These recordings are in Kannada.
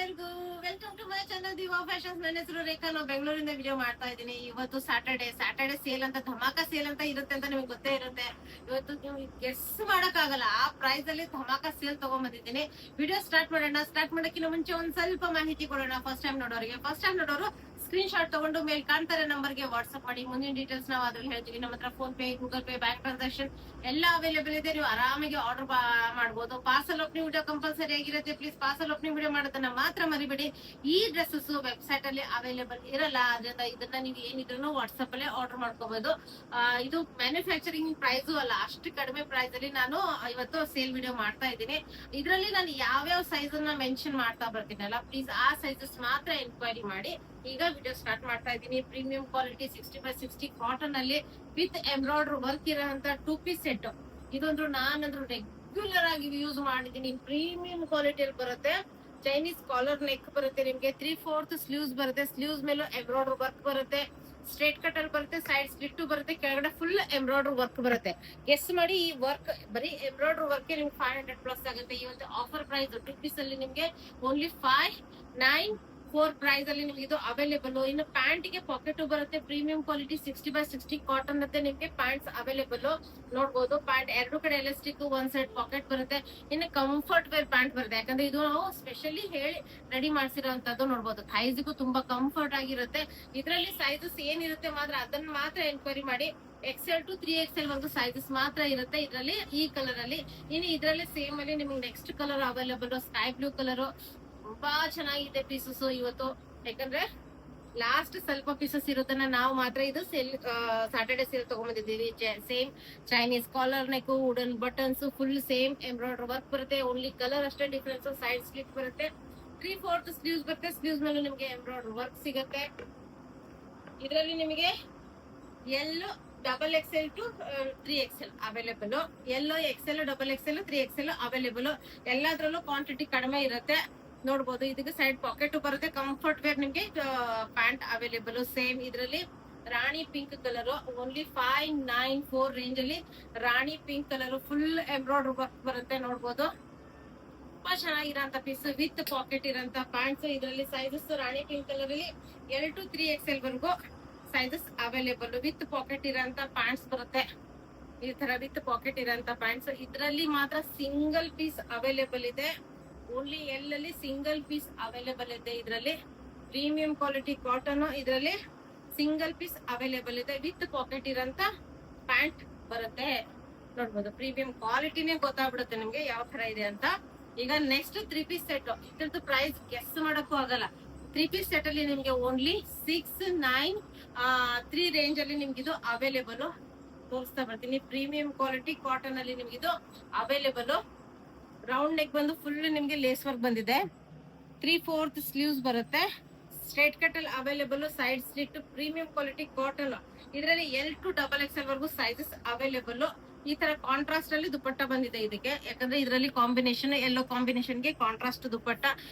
ಎಲ್ಲರಿಗೂ welcome to my channel Diva Fashions. ನನ್ನ ಹೆಸರು ರೇಖಾ. ನಾವು ಬೆಂಗಳೂರಿಂದ ವಿಡಿಯೋ ಮಾಡ್ತಾ ಇದ್ದೀನಿ. ಇವತ್ತು ಸ್ಯಾಟರ್ಡೆ ಸೇಲ್ ಅಂತ, ಧಮಾಕ ಸೇಲ್ ಅಂತ ಇರುತ್ತೆ ಅಂತ ನಿಮ್ಗೆ ಗೊತ್ತೇ ಇರುತ್ತೆ. ಇವತ್ತು ನೀವು ಗೆಸ್ ಮಾಡಕ್ ಆಗಲ್ಲ, ಆ ಪ್ರೈಸ್ ಅಲ್ಲಿ ಧಮಾಕ ಸೇಲ್ ತಗೊಂಡ್ಬಂದಿದ್ದೀನಿ. ವಿಡಿಯೋ ಸ್ಟಾರ್ಟ್ ಮಾಡೋಣ. ಸ್ಟಾರ್ಟ್ ಮಾಡಕ್ಕಿಂತ ಮುಂಚೆ ಒಂದ್ ಸ್ವಲ್ಪ ಮಾಹಿತಿ ಕೊಡೋಣ. ಫಸ್ಟ್ ಟೈಮ್ ನೋಡೋರು ಸ್ಕ್ರೀನ್ ಶಾಟ್ ತಗೊಂಡು ಮೇಲೆ ಕಾಣ್ತಾರೆ ನಂಬರ್ಗೆ ವಾಟ್ಸ್ಆಪ್ ಮಾಡಿ. ಮುಂದಿನ ಡೀಟೇಲ್ಸ್ ನಾವು ಅದ್ರಲ್ಲಿ ಹೇಳ್ತೀವಿ. ನಮ್ಮ ಹತ್ರ phone pay, Google pay, bank transaction ಎಲ್ಲ ಅವೈಲೇಬಲ್ ಇದೆ. ನೀವು ಆರಾಮಾಗಿ ಆರ್ಡರ್ ಮಾಡಬಹುದು. ಪಾರ್ಸಲ್ ಓಪನಿಂಗ್ ವಿಡಿಯೋ ಕಂಪಲ್ಸರಿ ಆಗಿರುತ್ತೆ. ಪ್ಲೀಸ್ ಪಾರ್ಸಲ್ ಓಪನಿಂಗ್ ವಿಡಿಯೋ ಮಾಡೋದನ್ನ ಮಾತ್ರ ಮರಿಬೇಡಿ. ಈ ಡ್ರೆಸ್ಸಸ್ ವೆಬ್ಸೈಟ್ ಅಲ್ಲಿ ಅವೈಲೇಬಲ್ ಇರಲ್ಲ, ಅದರಿಂದ ಇದನ್ನ ನೀವು ಏನಿದ್ರು ವಾಟ್ಸ್ಆಪ್ ಅಲ್ಲೇ ಆರ್ಡರ್ ಮಾಡ್ಕೋಬಹುದು. ಇದು ಮ್ಯಾನುಫ್ಯಾಕ್ಚರಿಂಗ್ ಪ್ರೈಸ್ ಅಲ್ಲ, ಅಷ್ಟು ಕಡಿಮೆ ಪ್ರೈಸ್ ಅಲ್ಲಿ ನಾನು ಇವತ್ತು ಸೇಲ್ ವಿಡಿಯೋ ಮಾಡ್ತಾ ಇದ್ದೀನಿ. ಇದರಲ್ಲಿ ನಾನು ಯಾವ್ಯಾವ ಸೈಜ್ ಅನ್ನ ಮೆನ್ಷನ್ ಮಾಡ್ತಾ ಬರ್ತೀನಲ್ಲ, ಪ್ಲೀಸ್ ಆ ಸೈಜಸ್ ಮಾತ್ರ ಎನ್ಕ್ವೈರಿ ಮಾಡಿ. ಈಗ ವಿಡಿಯೋ ಸ್ಟಾರ್ಟ್ ಮಾಡ್ತಾ ಇದ್ದೀನಿ. ಪ್ರೀಮಿಯಂ ಕ್ವಾಲಿಟಿ 60x60 ಕಾಟನ್ ಅಲ್ಲಿ ವಿತ್ ಎಂಬ್ರಾಯ್ಡರ್ ವರ್ಕ್ ಇರೋಂತ 2 ಪೀಸ್ ಸೆಟ್. ಇದೊಂದು ನಾನಂದ್ರು ರೆಗ್ಯುಲರ್ ಆಗಿ ಯೂಸ್ ಮಾಡಿದೀನಿ. ಪ್ರೀಮಿಯಂ ಕ್ವಾಲಿಟಿಯಲ್ಲಿ ಬರುತ್ತೆ. ಚೈನೀಸ್ ಕಾಲರ್ ನೆಕ್ ಬರುತ್ತೆ, ನಿಮ್ಗೆ 3/4 ಸ್ಲೀವ್ಸ್ ಬರುತ್ತೆ. ಸ್ಲೀವ್ಸ್ ಮೇಲೂ ಎಂಬ್ರಾಯ್ಡರ್ ವರ್ಕ್ ಬರುತ್ತೆ. ಸ್ಟ್ರೇಟ್ ಕಟ್ ಅಲ್ಲಿ ಬರುತ್ತೆ, ಸೈಡ್ ಸ್ಲಿಟ್ ಬರುತ್ತೆ, ಕೆಳಗಡೆ ಫುಲ್ ಎಂಬ್ರಾಯ್ಡರ್ ವರ್ಕ್ ಬರುತ್ತೆ. ಗೆಸ್ ಮಾಡಿ, ಈ ವರ್ಕ್ ಬರೀ ಎಂಬ್ರಾಯ್ಡರ್ ವರ್ಕ್ ನಿಮ್ಗೆ 500 ಪ್ಲಸ್ ಆಗುತ್ತೆ. ಈ ಒಂದು ಆಫರ್ ಪ್ರೈಸ್ 2 ಪೀಸ್ ಅಲ್ಲಿ ನಿಮ್ಗೆ ಓನ್ಲಿ 594 ಪ್ರೈಸ್ ಅಲ್ಲಿ ನಿಮ್ಗೆ ಇದು ಅವೈಲೇಬಲ್. ಇನ್ನು ಪ್ಯಾಂಟ್ ಗೆ ಪಾಕೆಟ್ ಬರುತ್ತೆ. ಪ್ರೀಮಿಯಂ ಕ್ವಾಲಿಟಿ 60x60 ಕಾಟನ್ ಮತ್ತೆ ನಿಮ್ಗೆ ಪ್ಯಾಂಟ್ಸ್ ಅವೈಲೇಬಲ್ ನೋಡ್ಬೋದು. ಪ್ಯಾಂಟ್ ಎರಡು ಕಡೆ ಎಲಾಸ್ಟಿಕ್, ಒಂದ್ ಸೈಡ್ ಪಾಕೆಟ್ ಬರುತ್ತೆ. ಇನ್ನು ಕಂಫರ್ಟ್ ವೇರ್ ಪ್ಯಾಂಟ್ ಬರುತ್ತೆ, ಯಾಕಂದ್ರೆ ಇದು ನಾವು ಸ್ಪೆಷಲಿ ಹೇಳಿ ರೆಡಿ ಮಾಡಿಸಿರೋಂತದ್ದು. ನೋಡ್ಬೋದು, ಥೈಸ್ಗೂ ತುಂಬಾ ಕಂಫರ್ಟ್ ಆಗಿರುತ್ತೆ. ಇದರಲ್ಲಿ ಸೈಜಸ್ ಏನಿರುತ್ತೆ ಮಾತ್ರ ಅದನ್ನ ಮಾತ್ರ ಎನ್ಕ್ವೈರಿ ಮಾಡಿ. XL to 3XL ವರೆಗೂ ಸೈಜಸ್ ಮಾತ್ರ ಇರುತ್ತೆ ಇದರಲ್ಲಿ, ಈ ಕಲರ್ ಅಲ್ಲಿ. ಇನ್ನು ಇದರಲ್ಲಿ ಸೇಮ್ ಅಲ್ಲಿ ನಿಮ್ಗೆ next colour available sky blue colour. ತುಂಬಾ ಚೆನ್ನಾಗಿದೆ ಪೀಸಸ್ ಇವತ್ತು, ಯಾಕಂದ್ರೆ ಲಾಸ್ಟ್ ಸ್ವಲ್ಪ ಪೀಸಸ್ ಇರುತ್ತನ್ನ ನಾವು ಮಾತ್ರ ಇದು ಸೇಲ್ ಸ್ಯಾಟರ್ಡೆ ಸೇಲ್ ತಗೊಂಡ್ಬಂದಿದ್ದೀವಿ. Same Chinese collar neck, wooden buttons, full same embroider work ಬರುತ್ತೆ. ಓನ್ಲಿ ಕಲರ್ ಅಷ್ಟೇ ಡಿಫ್ರೆನ್ಸ್. ಸೈಡ್ ಸ್ಲಿಟ್ ಬರುತ್ತೆ, 3/4 ಸ್ಲೀವ್ಸ್ ಬರುತ್ತೆ. ಸ್ಲೀವ್ಸ್ ಮೇಲೆ ನಿಮ್ಗೆ ಎಂಬ್ರಾಯ್ಡರ್ ವರ್ಕ್ ಸಿಗುತ್ತೆ. ಇದರಲ್ಲಿ ನಿಮಗೆ ಎಲ್ಲೋ XXL to 3XL ಅವೈಲೇಬಲ್. ಎಲ್ಲೋ XL, XXL, 3XL ಅವೈಲೇಬಲ್. ಎಲ್ಲಾದ್ರಲ್ಲೂ ಕ್ವಾಂಟಿಟಿ ಕಡಿಮೆ ಇರುತ್ತೆ. ನೋಡ್ಬೋದು, ಇದಕ್ಕೆ ಸೈಡ್ ಪಾಕೆಟ್ ಬರುತ್ತೆ. ಕಂಫರ್ಟ್ ವೇರ್ ನಿಮ್ಗೆ ಪ್ಯಾಂಟ್ ಅವೈಲೇಬಲ್. ಸೇಮ್ ಇದರಲ್ಲಿ rani pink colour only 594 range ಅಲ್ಲಿ rani pink colour full embroider work ಬರುತ್ತೆ. ನೋಡ್ಬೋದು, ತುಂಬಾ ಚೆನ್ನಾಗಿರೋಂತ ಪೀಸ್ ವಿತ್ ಪಾಕೆಟ್ ಇರೋಂತ ಪ್ಯಾಂಟ್ಸ್. ಇದರಲ್ಲಿ ಸೈಜಸ್ ರಾಣಿ ಪಿಂಕ್ ಕಲರ್ ಅಲ್ಲಿ L to 3XL ವರೆಗೂ ಸೈಜಸ್ ಅವೈಲೇಬಲ್. ವಿತ್ ಪಾಕೆಟ್ ಇರೋಂತ ಪ್ಯಾಂಟ್ಸ್ ಬರುತ್ತೆ. ಈ ತರ ವಿತ್ ಪಾಕೆಟ್ ಇರೋಂತ ಪ್ಯಾಂಟ್ಸ್. ಇದರಲ್ಲಿ ಮಾತ್ರ ಸಿಂಗಲ್ ಪೀಸ್ ಅವೈಲೇಬಲ್ ಇದೆ. ಓನ್ಲಿ ಎಲ್ ಅಲ್ಲಿ ಸಿಂಗಲ್ ಪೀಸ್ ಅವೈಲೇಬಲ್ ಇದೆ. ಇದರಲ್ಲಿ ಪ್ರೀಮಿಯಂ ಕ್ವಾಲಿಟಿ ಕಾಟನ್, ಇದರಲ್ಲಿ ಸಿಂಗಲ್ ಪೀಸ್ ಅವೈಲೇಬಲ್ ಇದೆ. ವಿತ್ ಪಾಕೆಟ್ ಇರೋಂತ ಪ್ಯಾಂಟ್ ಬರುತ್ತೆ. ನೋಡ್ಬೋದು, ಪ್ರೀಮಿಯಂ ಕ್ವಾಲಿಟಿನೇ ಗೊತ್ತಾಗ್ಬಿಡುತ್ತೆ ನಿಮ್ಗೆ ಯಾವ ತರ ಇದೆ ಅಂತ. ಈಗ ನೆಕ್ಸ್ಟ್ 3 ಪೀಸ್ ಸೆಟ್. ಇದ್ರದ್ದು ಪ್ರೈಸ್ ಗೆಸ್ ಮಾಡಕ್ಕೂ ಆಗಲ್ಲ. 3 ಪೀಸ್ ಸೆಟ್ ಅಲ್ಲಿ ನಿಮ್ಗೆ ಓನ್ಲಿ 693 ರೇಂಜ್ ಅಲ್ಲಿ ನಿಮ್ಗೆ ಇದು ಅವೈಲೇಬಲ್. ತೋರಿಸ್ತಾ ಬರ್ತೀನಿ. ಪ್ರೀಮಿಯಂ ಕ್ವಾಲಿಟಿ ಕಾಟನ್ ಅಲ್ಲಿ ನಿಮ್ಗೆ ಇದು ಅವೈಲೇಬಲ್. ರೌಂಡ್ ನೆಕ್ ಬಂದು ಫುಲ್ ನಿಮ್ಗೆ ಲೇಸ್ ವರ್ಕ್ ಬಂದಿದೆ. 3/4 ಸ್ಲೀವ್ಸ್ ಬರುತ್ತೆ. ಸ್ಟ್ರೇಟ್ ಕಟ್ ಅಲ್ಲಿ available, side slit. Premium quality cotton. ಇದರಲ್ಲಿ L to XXL ವರೆಗೂ ಸೈಜಸ್ ಅವೈಲೇಬಲ್. ಈ ತರ ಕಾಂಟ್ರಾಸ್ಟ್ ಅಲ್ಲಿ ದುಪ್ಪಟ್ಟ ಬಂದಿದೆ ಇದಕ್ಕೆ, ಯಾಕಂದ್ರೆ ಇದರಲ್ಲಿ ಕಾಂಬಿನೇಷನ್ ಎಲ್ಲೋ ಕಾಂಬಿನೇಷನ್ ಗೆ ಕಾಂಟ್ರಾಸ್ಟ್ ದುಪ್ಪಟ್ಟ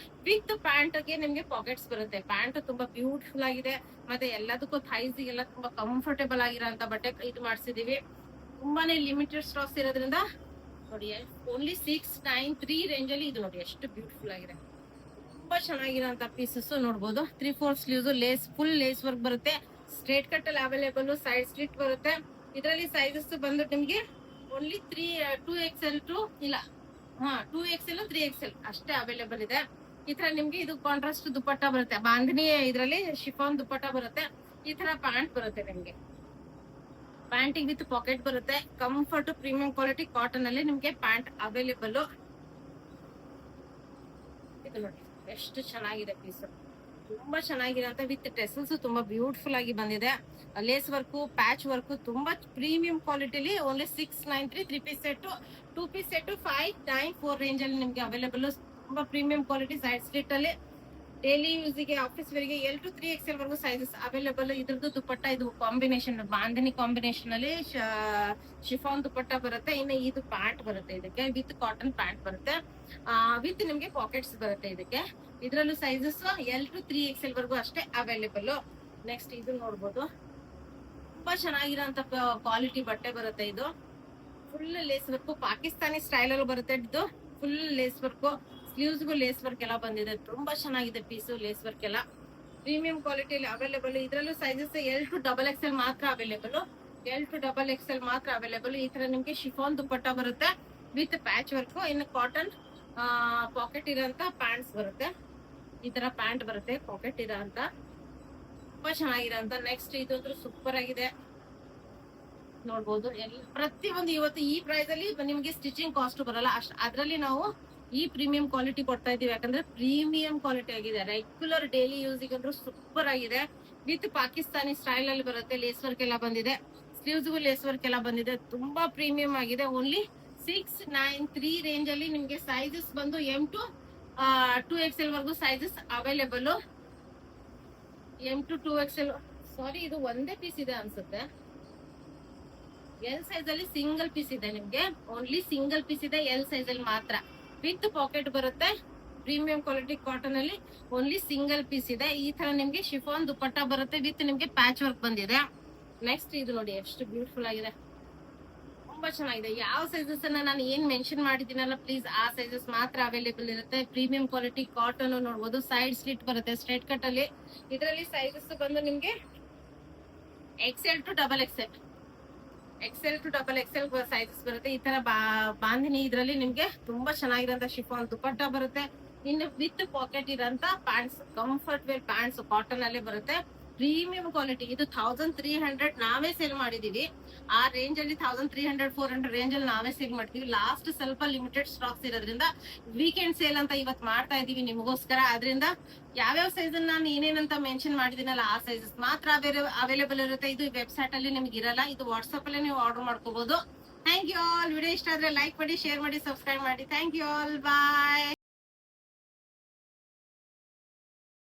ವಿತ್ ಪ್ಯಾಂಟ್ ಗೆ ನಿಮ್ಗೆ ಪಾಕೆಟ್ಸ್ ಬರುತ್ತೆ. ಪ್ಯಾಂಟ್ ತುಂಬಾ ಬ್ಯೂಟಿಫುಲ್ ಆಗಿದೆ. ಮತ್ತೆ ಎಲ್ಲದಕ್ಕೂ ಥೈಸ್ ಎಲ್ಲ ತುಂಬಾ ಕಂಫರ್ಟೇಬಲ್ ಆಗಿರೋಂತ ಬಟ್ಟೆ ಇದು ಮಾಡಿಸಿದೀವಿ. ತುಂಬಾನೇ ಲಿಮಿಟೆಡ್ ಸ್ಟಾಕ್ಸ್ ಇರೋದ್ರಿಂದ ನೋಡಿ, ಓನ್ಲಿ 693 ರೇಂಜ್ ಅಲ್ಲಿ ಇದು ನೋಡಿ ಎಷ್ಟು ಬ್ಯೂಟಿಫುಲ್ ಆಗಿದೆ. ತುಂಬಾ ಚೆನ್ನಾಗಿರೋಂತ ಪೀಸಸ್ ನೋಡ್ಬೋದು. 3/4 sleeves, lace full lace work ಬರುತ್ತೆ. ಸ್ಟ್ರೇಟ್ ಕಟ್ ಅಲ್ಲಿ ಅವೈಲೇಬಲ್, ಸೈಡ್ ಸ್ಲಿಟ್ ಬರುತ್ತೆ. ಇದರಲ್ಲಿ ಸೈಜಸ್ ಬಂದು ನಿಮ್ಗೆ only 2XL to 2XL 3XL ಅಷ್ಟೇ ಅವೈಲೇಬಲ್ ಇದೆ. ಈ ತರ ನಿಮ್ಗೆ ಇದು ಕಾಂಟ್ರಾಸ್ಟ್ ದುಪ್ಪಟ್ಟ ಬರುತ್ತೆ. ಬಾಂಧನಿ ಇದರಲ್ಲಿ ಶಿಫಾನ್ ದುಪ್ಪಟ್ಟ ಬರುತ್ತೆ. ಈ ತರ ಪ್ಯಾಂಟ್ ಬರುತ್ತೆ ನಿಮ್ಗೆ. ಪ್ಯಾಂಟಿಗೆ ವಿತ್ ಪಾಕೆಟ್ ಬರುತ್ತೆ. ಕಂಫರ್ಟ್ ಪ್ರೀಮಿಯಂ ಕ್ವಾಲಿಟಿ ಕಾಟನ್ ಅಲ್ಲಿ ನಿಮ್ಗೆ ಪ್ಯಾಂಟ್ ಅವೈಲೇಬಲ್. ಇದು ನೋಡಿ ಎಷ್ಟು ಚೆನ್ನಾಗಿದೆ ಪೀಸ್, ತುಂಬಾ ಚೆನ್ನಾಗಿರೋಂತ ವಿತ್ ಟೆಸಲ್ಸ್ ತುಂಬಾ ಬ್ಯೂಟಿಫುಲ್ ಆಗಿ ಬಂದಿದೆ. ಲೇಸ್ ವರ್ಕ್, ಪ್ಯಾಚ್ ವರ್ಕ್, ತುಂಬಾ ಪ್ರೀಮಿಯಂ ಕ್ವಾಲಿಟಿಲಿ only 693 3 piece set. 2 piece set 594 range ಅಲ್ಲಿ ನಿಮ್ಗೆ ಅವೈಲೇಬಲ್. ತುಂಬಾ ಪ್ರೀಮಿಯಂ ಕ್ವಾಲಿಟಿ. ಸೈಡ್ ಸ್ಲಿಟ್ ಅಲ್ಲಿ ಡೈಲಿ ಯೂಸ್ಗೆ, ಆಫೀಸ್ ವೇರ್ಗೆ L to 3XL ವರೆಗೂ ಸೈಜಸ್ ಅವೈಲೇಬಲ್. ಇದ್ರದ್ದು ದುಪ್ಪಟ್ಟ ಇದು ಕಾಂಬಿನೇಷನ್, ಬಾಂಧನಿ ಕಾಂಬಿನೇಷನ್ ಅಲ್ಲಿ ಶಿಫಾನ್ ದುಪ್ಪಟ್ಟ ಬರುತ್ತೆ. ಇನ್ನು ಇದು ಪ್ಯಾಂಟ್ ಬರುತ್ತೆ ಇದಕ್ಕೆ, ವಿತ್ ಕಾಟನ್ ಪ್ಯಾಂಟ್ ಬರುತ್ತೆ. ವಿತ್ ನಿಮ್ಗೆ ಪಾಕೆಟ್ಸ್ ಬರುತ್ತೆ ಇದಕ್ಕೆ. ಇದ್ರಲ್ಲೂ ಸೈಜಸ್ L to 3XL ವರೆಗೂ ಅಷ್ಟೇ ಅವೈಲೇಬಲ್. ನೆಕ್ಸ್ಟ್ ಇದು ನೋಡ್ಬೋದು, ತುಂಬಾ ಚೆನ್ನಾಗಿರೋಂತ ಕ್ವಾಲಿಟಿ ಬಟ್ಟೆ ಬರುತ್ತೆ. ಇದು full lace work, Pakistani style ಅಲ್ಲಿ ಬರುತ್ತೆ. ಇದು ಫುಲ್ ಲೇಸ್ ವರ್ಕ್, ಸ್ಲೀವ್ಸ್ಗೂ ಲೇಸ್ ವರ್ಕ್ ಎಲ್ಲ ಬಂದಿದೆ. ತುಂಬಾ ಚೆನ್ನಾಗಿದೆ ಪೀಸು, ಲೇಸ್ ವರ್ಕ್ ಎಲ್ಲ ಪ್ರೀಮಿಯಂ ಕ್ವಾಲಿಟಿಯಲ್ಲಿ ಅವೈಲೇಬಲ್. ಇದರಲ್ಲೂ ಸೈಜಸ್ L to XXL ಮಾತ್ರ ಅವೈಲೇಬಲ್. L to XXL ಮಾತ್ರ ಅವೈಲೇಬಲ್. ಈ ತರ ನಿಮ್ಗೆ ಶಿಫಾನ್ ದುಪ್ಪಟ್ಟ ಬರುತ್ತೆ ವಿತ್ ಪ್ಯಾಚ್ ವರ್ಕ್. ಇನ್ನು ಕಾಟನ್ ಪಾಕೆಟ್ ಇರೋಂತ ಪ್ಯಾಂಟ್ಸ್ ಬರುತ್ತೆ. ಈ ತರ ಪ್ಯಾಂಟ್ ಬರುತ್ತೆ ಪಾಕೆಟ್ ಇರೋಂತ, ತುಂಬಾ ಚೆನ್ನಾಗಿರೋಂತ. ನೆಕ್ಸ್ಟ್ ಇದು ಸೂಪರ್ ಆಗಿದೆ ನೋಡ್ಬೋದು. ಪ್ರತಿಯೊಂದು ಇವತ್ತು ಈ ಪ್ರೈಸ್ ಅಲ್ಲಿ ನಿಮ್ಗೆ ಸ್ಟಿಚಿಂಗ್ ಕಾಸ್ಟ್ ಬರಲ್ಲ ಅದ್ರಲ್ಲಿ ನಾವು ಈ ಪ್ರೀಮಿಯಂ ಕ್ವಾಲಿಟಿ ಕೊಡ್ತಾ ಇದೀವಿ. ಯಾಕಂದ್ರೆ ಪ್ರೀಮಿಯಂ ಕ್ವಾಲಿಟಿ ಆಗಿದೆ, ರೆಗ್ಯುಲರ್ ಡೈಲಿ ಯೂಸ್ ಅಂದ್ರೂ ಸೂಪರ್ ಆಗಿದೆ. ವಿತ್ ಪಾಕಿಸ್ತಾನಿ ಸ್ಟೈಲ್ ಅಲ್ಲಿ ಬರುತ್ತೆ. ಲೇಸ್ ವರ್ಕ್ ಎಲ್ಲ ಬಂದಿದೆ, ಸ್ಲೀವ್ಸ್ಗೂ ಲೇಸ್ ವರ್ಕ್ ಎಲ್ಲ ಬಂದಿದೆ. ತುಂಬಾ ಪ್ರೀಮಿಯಂ ಆಗಿದೆ. ಓನ್ಲಿ 693 ರೇಂಜ್ ಅಲ್ಲಿ ನಿಮ್ಗೆ ಸೈಜಸ್ ಬಂದು M to 2XL ವರ್ಗು sizes available. M to 2XL ಸಾರಿ ಇದು ಒಂದೇ ಪೀಸ್ ಇದೆ ಅನ್ಸುತ್ತೆ. L ಸೈಜ್ ಅಲ್ಲಿ ಸಿಂಗಲ್ ಪೀಸ್ ಇದೆ ನಿಮ್ಗೆ, ಓನ್ಲಿ ಸಿಂಗಲ್ ಪೀಸ್ ಇದೆ L ಸೈಜ್ ಅಲ್ಲಿ ಮಾತ್ರ. ವಿತ್ ಪಾಕೆಟ್ ಬರುತ್ತೆ. ಪ್ರೀಮಿಯಂ ಕ್ವಾಲಿಟಿ ಕಾಟನ್ ಅಲ್ಲಿ ಓನ್ಲಿ ಸಿಂಗಲ್ ಪೀಸ್ ಇದೆ. ಈ ತರ ನಿಮ್ಗೆ ಶಿಫಾನ್ ದುಪ್ಪಟ್ಟ ಬರುತ್ತೆ ವಿತ್ ನಿಮ್ಗೆ ಪ್ಯಾಚ್ ವರ್ಕ್ ಬಂದಿದೆ. ನೆಕ್ಸ್ಟ್ ಇದು ನೋಡಿ ಎಷ್ಟು ಬ್ಯೂಟಿಫುಲ್ ಆಗಿದೆ, ತುಂಬಾ ಚೆನ್ನಾಗಿದೆ. ಯಾವ ಸೈಜಸ್ ಅನ್ನ ನಾನು ಏನ್ ಮೆನ್ಷನ್ ಮಾಡಿದ್ದೀನಲ್ಲ ಪ್ಲೀಸ್ ಆ ಸೈಜಸ್ ಮಾತ್ರ ಅವೈಲೇಬಲ್ ಇರುತ್ತೆ. ಪ್ರೀಮಿಯಂ ಕ್ವಾಲಿಟಿ ಕಾಟನ್ ನೋಡ್ಬೋದು. ಸೈಡ್ ಸ್ಲಿಟ್ ಬರುತ್ತೆ ಸ್ಟ್ರೇಟ್ ಕಟ್ ಅಲ್ಲಿ. ಇದರಲ್ಲಿ ಸೈಜಸ್ ಬಂದು ನಿಮ್ಗೆ XL to XXL ಸೈಜಸ್ ಬರುತ್ತೆ. ಈ ತರ ಬಾಂಧಿನಿ ಇದ್ರಲ್ಲಿ ನಿಮ್ಗೆ ತುಂಬಾ ಚೆನ್ನಾಗಿರೋಂತ ಶಿಫಾನ್ ದುಪ್ಪಟ್ಟ ಬರುತ್ತೆ. ಇನ್ನು ವಿತ್ ಪಾಕೆಟ್ ಇರೋಂತ pants, comfort wear pants cotton ಅಲ್ಲೇ ಬರುತ್ತೆ. Premium quality. ಇದು 1300 ನಾವೇ ಸೇಲ್ ಮಾಡಿದೀವಿ. ಆ ರೇಂಜ್ ಅಲ್ಲಿ 1300-400 ರೇಂಜ್ ಅಲ್ಲಿ ನಾವೇ ಸೇಲ್ ಮಾಡ್ತೀವಿ. ಲಾಸ್ಟ್ ಸ್ವಲ್ಪ ಲಿಮಿಟೆಡ್ ಸ್ಟಾಕ್ಸ್ ಇರೋದ್ರಿಂದ ವೀಕೆಂಡ್ ಸೇಲ್ ಅಂತ ಇವತ್ ಮಾಡ್ತಾ ಇದೀವಿ ನಿಮಗೋಸ್ಕರ. ಅದರಿಂದ ಯಾವ್ಯಾವ ಸೈಜ್ ನಾನು ಏನೇನಂತ ಮೆನ್ಷನ್ ಮಾಡಿದಿನಲ್ಲ ಆ ಸೈಜಸ್ ಮಾತ್ರ ಅವೈಲೇಬಲ್ ಇರುತ್ತೆ. ಇದು ವೆಬ್ಸೈಟ್ ಅಲ್ಲಿ ನಿಮ್ಗೆ ಇರಲ್ಲ, ಇದು ವಾಟ್ಸ್ಆಪ್ ಅಲ್ಲಿ ನೀವು ಆರ್ಡರ್ ಮಾಡ್ಕೋಬಹುದು. Thank you all. ವಿಡಿಯೋ ಇಷ್ಟ ಆದ್ರೆ ಲೈಕ್ ಮಾಡಿ, ಶೇರ್ ಮಾಡಿ, ಸಬ್ಸ್ಕ್ರೈಬ್ ಮಾಡಿ. Thank you all, bye.